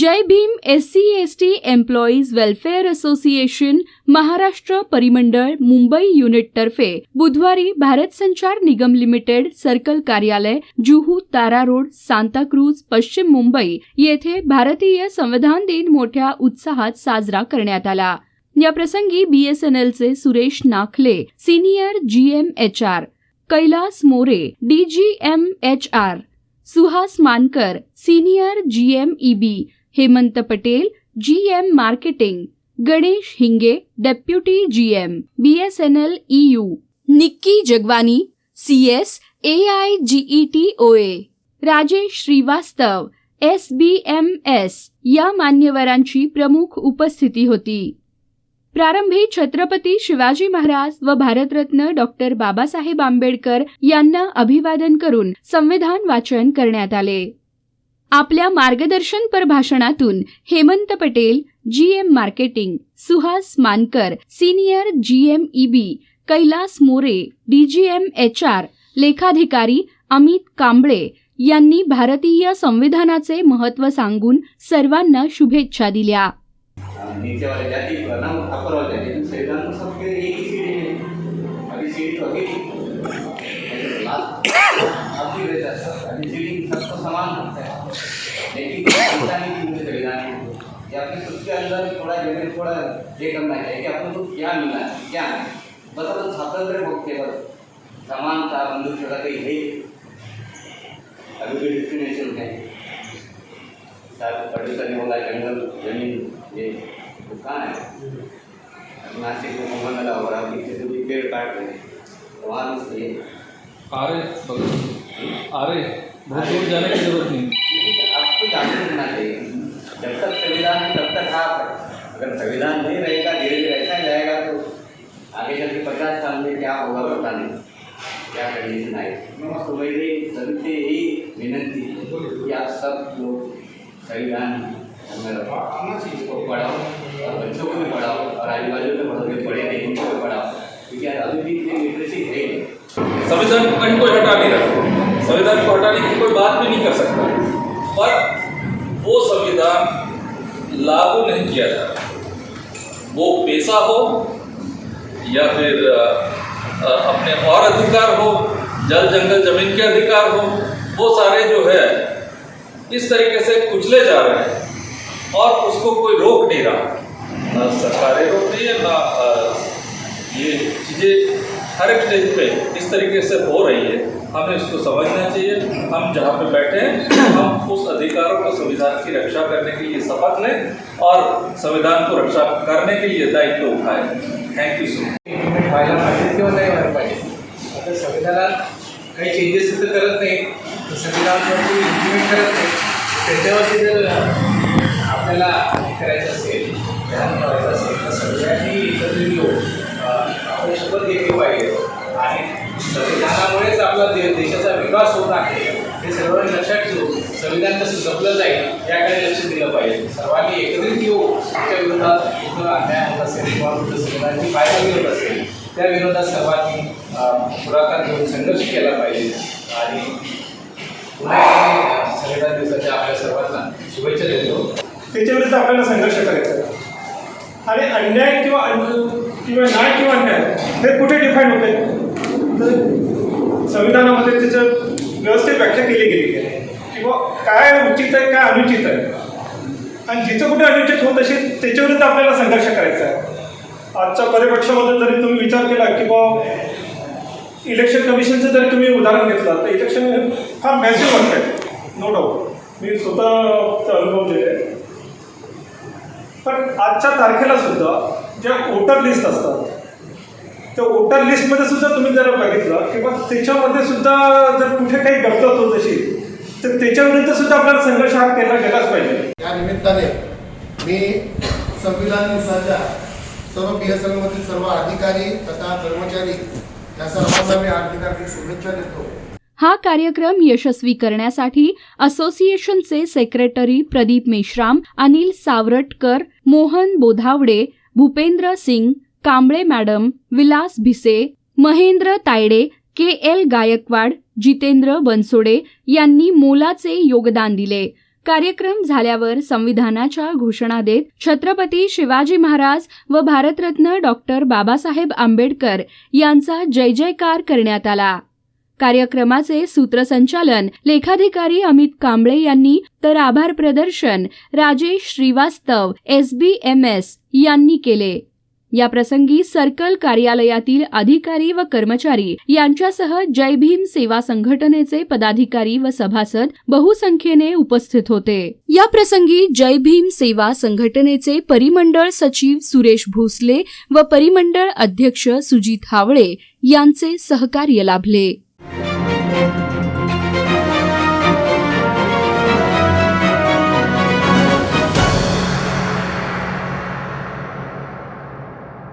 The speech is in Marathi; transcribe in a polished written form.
जय Bhim SC/ST employees welfare association Maharashtra परिमंडळ मुंबई युनिटतर्फे बुधवारी भारत संचार निगम लिमिटेड सर्कल कार्यालय जुहू तारा रोड सांताक्रूज पश्चिम मुंबई येथे भारतीय संविधान दिन मोठ्या उत्साहात साजरा करण्यात आला। या प्रसंगी BSNLचे Suresh Nakhale senior GM HR, Kailas More DGM HR, Suhas Mankar senior GM EB, Hemant Patel GM marketing, Ganesh Hinge deputy GM BSNL EU, Nikki Jagwani CS AIGET OA, Rajesh Shrivastava SBMS या मान्यवरांची प्रमुख उपस्थिती होती। प्रारंभी छत्रपती शिवाजी महाराज व भारतरत्न डॉक्टर बाबासाहेब आंबेडकर यांना अभिवादन करून संविधान वाचन करण्यात आले। आपल्या मार्गदर्शनपर भाषणातून Hemant Patel GM marketing, Suhas Mankar senior GM EB, Kailas More DGM HR, लेखाधिकारी अमित कांबळे यांनी भारतीय संविधानाचे महत्त्व सांगून सर्वांना शुभेच्छा दिल्या। नीचे वाले जाति ना ऊपर वाले जाति संविधान में सबके एक ही सीढ़ी है। अभी सीढ़ी तो अभी लास्ट अभी रहता है सब अभी सीढ़ी सबको समान होता है, लेकिन इंसानी की संविधान है कि अपने खुद के अंदर थोड़ा जमीन थोड़ा ये करना चाहिए कि अपन को क्या मिलना है क्या नहीं, बस अपन स्वातंत्र भोग केवल समानता बंधुत्व का कहीं है अभी भी डिस्क्रिमिनेशन है। पटेल ने बोला जंगल जमीन ये कहाँ है, नासिक में मोहन हो रहा है कि भी पेड़ काट रहे हैं वहाँ से आ रहे बहुत दूर जाने की जरूरत नहीं, आपको जागरूक होना चाहिए। जब तक संविधान है तब तक आप, अगर संविधान नहीं रहेगा धीरे धीरे ऐसा जाएगा तो आगे चल के 50 साल में क्या होगा पता नहीं, क्या कंडीशन आएगी। तो मेरी सभी से यही विनती कि आप सब लोग संविधान को पढ़ाओ और बच्चों को भी पढ़ाओ और आजू बाजू में पढ़ोगे पढ़े नहीं उनको भी पढ़ाओ, क्योंकि अभी भी इतनी लिटरेसी है। संविधान को कहीं कोई हटा नहीं रहा, संविधान को हटाने की कोई बात भी नहीं कर सकता, पर वो संविधान लागू नहीं किया जा रहा। वो पैसा हो या फिर अपने और अधिकार हो, जल जंगल जमीन के अधिकार हो, वो सारे जो है इस तरीके से कुचले जा रहे हैं और उसको कोई रोक नहीं रहा। ना सरकारें रोक रही है, ना ये चीज़ें हर एक स्टेज पे इस तरीके से हो रही है। हमें इसको समझना चाहिए। हम जहाँ पे बैठे हैं हम उस अधिकारों को संविधान की रक्षा करने के लिए शपथ लें और संविधान को रक्षा करने के लिए दायित्व उठाएं। Thank you so much. व्हायला पाहिजे किंवा नाही व्हायला पाहिजे, आता संविधानात काही चेंजेस तर करत नाही, संविधानावरती इम्प्लिमेंट करत नाही, त्याच्यावरती जर आपल्याला करायचं असेल ध्यान ठेवायचं असेल तर सगळ्यांनी एकत्र येऊन आपण शपथ घेतली पाहिजे आणि संविधानामुळेच आपला देशाचा विकास होत आहे हे सर्वांनी लक्षात ठेवून संविधान कसं जपलं जाईल याकडे लक्ष दिलं पाहिजे। सर्वांनी एकत्रित येऊन त्याच्या विरोधात कुठं अन्याय होत असेल किंवा कुठं संविधानाची पायदळी होत असेल त्या विरोधात सर्वांनी पुढाकार घेऊन संघर्ष केला पाहिजे आणि पुन्हा संविधान दिवसाच्या आपल्या सर्वांना शुभेच्छा देतो। त्याच्याविरुद्ध आपल्याला संघर्ष करायचा आहे आणि अन्याय किंवा न्याय किंवा अन्याय हे कुठे डिफाईन होते तर संविधानामध्ये त्याचं व्यवस्थित व्याख्या केली गेली आहे किंवा काय उचित आहे काय अनुचित आहे आणि जिथं कुठे अनुचित होत असेल त्याच्याविरुद्ध आपल्याला संघर्ष करायचा आहे। आजच्या परिप्रेक्षामध्ये जरी तुम्ही विचार केला किंवा इलेक्शन कमिशनचं जरी तुम्ही उदाहरण घेतलं तर इलेक्शन फार मॅसिव्ह वर्क आहे, नो डाऊट, मी स्वतः अनुभव दिले आहे। पण आजच्या तारखेला सुद्धा ज्या वोटर लिस्ट असतात त्या वोटर लिस्टमध्ये सुद्धा तुम्ही जर बघितलं किंवा त्याच्यामध्ये सुद्धा जर कुठे काही गफलत होत असेल तर त्याच्याविरुद्ध सुद्धा आपल्याला संघर्ष हा केला गेलाच पाहिजे। या निमित्ताने मी संविधान दिवसाच्या सर्व BSNLमधील सर्व अधिकारी तथा कर्मचारी या सर्वांना मी हार्दिक शुभेच्छा देतो। हा कार्यक्रम यशस्वी करण्यासाठी असोसिएशनचे secretary Pradeep Meshram, Anil Savaratkar, Mohan Bodhawade, Bhupendra Singh, Kamble madam, Vilas Bhise, Mahendra Tayde, KL Gaikwad, Jitendra Bansode यांनी मोलाचे योगदान दिले। कार्यक्रम झाल्यावर संविधानाच्या घोषणा देत छत्रपती शिवाजी महाराज व भारतरत्न डॉक्टर बाबासाहेब आंबेडकर यांचा जय जयकार करण्यात आला. कार्यक्रमाचे सूत्रसंचालन लेखाधिकारी अमित कांबळे यांनी तर आभार प्रदर्शन राजेश श्रीवास्तव SBMS यांनी केले. या प्रसंगी सर्कल कार्यालयातील अधिकारी व कर्मचारी यांच्यासह जय भीम सेवा संघटनेचे पदाधिकारी व सभासद बहुसंख्येने उपस्थित होते. या प्रसंगी जय भीम सेवा संघटनेचे परिमंडळ सचिव सुरेश भोसले व परिमंडळ अध्यक्ष सुजित हावळे यांचे सहकार्य लाभले.